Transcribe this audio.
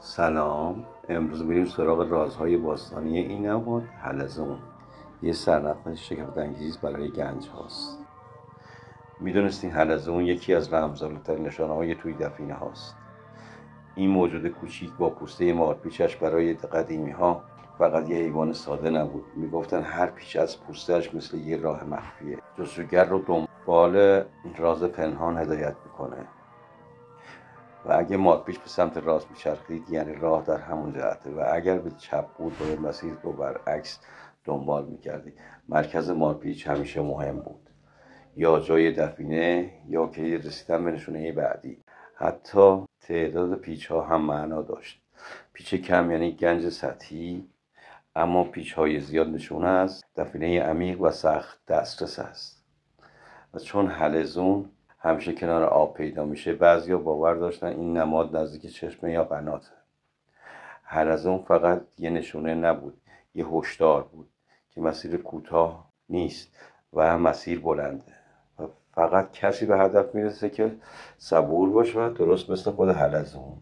سلام. امروز میریم سراغ رازهای باستانی این نماد حلزون. یه سرنخ شگفت‌انگیز برای گنج هاست. میدونستین حلزون یکی از رمزآلودترین نشانه‌های توی دفینه هاست. این موجود کوچیک با پوسته مارپیچش برای قدیمی ها فقط یه حیوان ساده نبود. میگفتن هر پیچ از پوستهش مثل یه راه مخفیه. جستجوگر رو دنبال راز پنهان هدایت میکنه. و اگه مارپیچ به سمت راست میچرخید یعنی راه در همون جهته و اگر به چپ بود باید مسیر رو برعکس دنبال میکردی. مرکز مارپیچ همیشه مهم بود، یا جای دفینه یا که رسیدن به نشونه بعدی. حتی تعداد پیچ ها هم معنا داشت. پیچ کم یعنی گنج سطحی، اما پیچ های زیاد نشونه است دفینه عمیق و سخت دسترس است. و چون حلزون همیشه کنار آب پیدا میشه، بعضیا باور داشتن این نماد نزدیک چشمه یا قناته. حلزون فقط یه نشونه نبود، یه هشدار بود که مسیر کوتاه نیست و مسیر بلنده و فقط کسی به هدف میرسه که صبور باشه و درست مثل خود حلزون.